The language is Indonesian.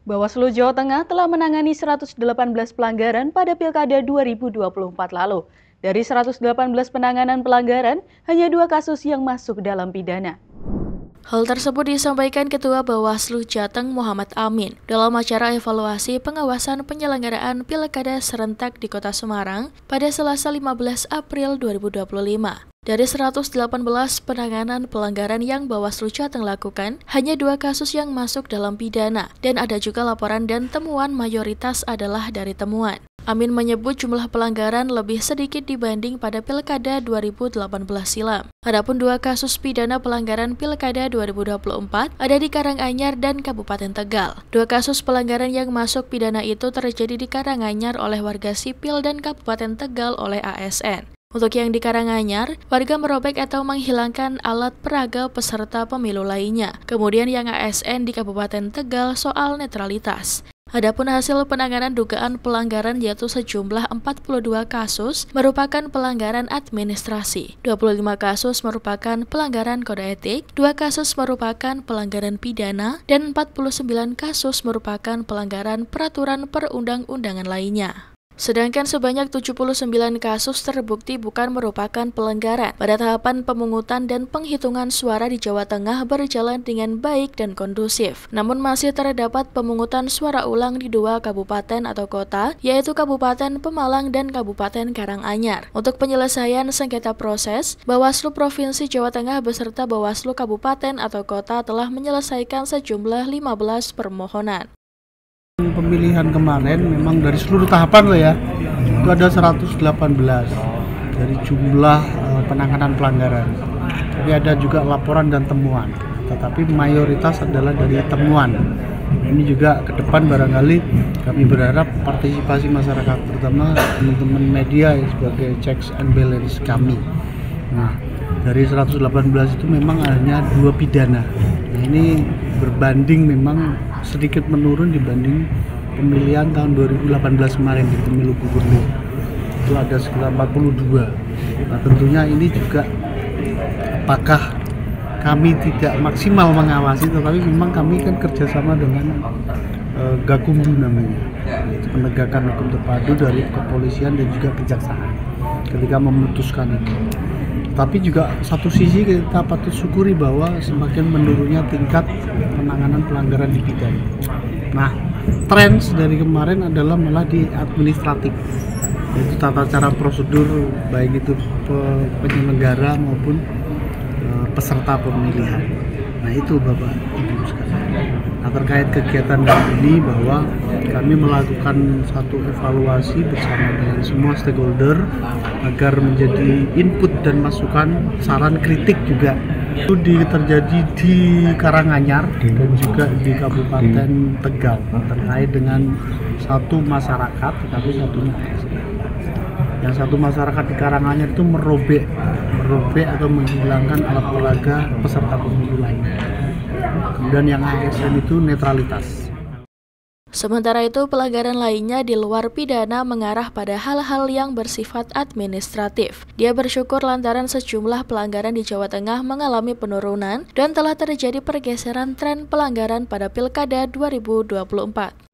Bawaslu Jawa Tengah telah menangani 118 pelanggaran pada Pilkada 2024 lalu. Dari 118 penanganan pelanggaran, hanya 2 kasus yang masuk dalam pidana. Hal tersebut disampaikan Ketua Bawaslu Jateng Muhammad Amin dalam acara evaluasi pengawasan penyelenggaraan Pilkada serentak di Kota Semarang pada Selasa 15 April 2025. Dari 118 penanganan pelanggaran yang Bawaslu Jateng lakukan, hanya 2 kasus yang masuk dalam pidana, dan ada juga laporan dan temuan mayoritas adalah dari temuan. Amin menyebut jumlah pelanggaran lebih sedikit dibanding pada Pilkada 2018 silam. Adapun 2 kasus pidana pelanggaran Pilkada 2024 ada di Karanganyar dan Kabupaten Tegal. 2 kasus pelanggaran yang masuk pidana itu terjadi di Karanganyar oleh warga sipil dan Kabupaten Tegal oleh ASN. Untuk yang di Karanganyar, warga merobek atau menghilangkan alat peraga peserta pemilu lainnya. Kemudian yang ASN di Kabupaten Tegal soal netralitas. Adapun hasil penanganan dugaan pelanggaran yaitu sejumlah 42 kasus merupakan pelanggaran administrasi, 25 kasus merupakan pelanggaran kode etik, 2 kasus merupakan pelanggaran pidana, dan 49 kasus merupakan pelanggaran peraturan perundang-undangan lainnya. Sedangkan sebanyak 79 kasus terbukti bukan merupakan pelanggaran. Pada tahapan pemungutan dan penghitungan suara di Jawa Tengah berjalan dengan baik dan kondusif. Namun masih terdapat pemungutan suara ulang di 2 kabupaten atau kota, yaitu Kabupaten Pemalang dan Kabupaten Karanganyar. Untuk penyelesaian sengketa proses, Bawaslu Provinsi Jawa Tengah beserta Bawaslu Kabupaten atau kota telah menyelesaikan sejumlah 15 permohonan. Pemilihan kemarin memang dari seluruh tahapan loh ya, itu ada 118 dari jumlah penanganan pelanggaran. Tapi ada juga laporan dan temuan, tetapi mayoritas adalah dari temuan. Ini juga ke depan barangkali kami berharap partisipasi masyarakat, terutama teman-teman media sebagai checks and balance kami. Nah, dari 118 itu memang hanya 2 pidana. Nah, ini berbanding memang sedikit menurun dibanding pemilihan tahun 2018 kemarin di pemilu gubernur. Itu ada sekitar 42. Nah, tentunya ini juga apakah kami tidak maksimal mengawasi, tetapi memang kami kan kerjasama dengan Gakumdu namanya, yaitu penegakan hukum terpadu dari kepolisian dan juga kejaksaan ketika memutuskan itu. Tapi juga satu sisi kita patut syukuri bahwa semakin menurunnya tingkat penanganan pelanggaran di pidana. Nah, tren dari kemarin adalah malah di administratif, yaitu tata cara prosedur baik itu penyelenggara maupun peserta pemilihan. Nah, itu Bapak Ibu sekalian. Nah, terkait kegiatan ini bahwa kami melakukan satu evaluasi bersama dengan semua stakeholder agar menjadi input dan masukan, saran kritik juga. Itu terjadi di Karanganyar dan juga di Kabupaten Tegal terkait dengan satu masyarakat, tetapi satunya ASN. Yang satu masyarakat di Karanganyar itu merobek atau menghilangkan alat peraga peserta pemilu lainnya. Kemudian yang ASN itu netralitas. Sementara itu, pelanggaran lainnya di luar pidana mengarah pada hal-hal yang bersifat administratif. Dia bersyukur lantaran sejumlah pelanggaran di Jawa Tengah mengalami penurunan dan telah terjadi pergeseran tren pelanggaran pada Pilkada 2024.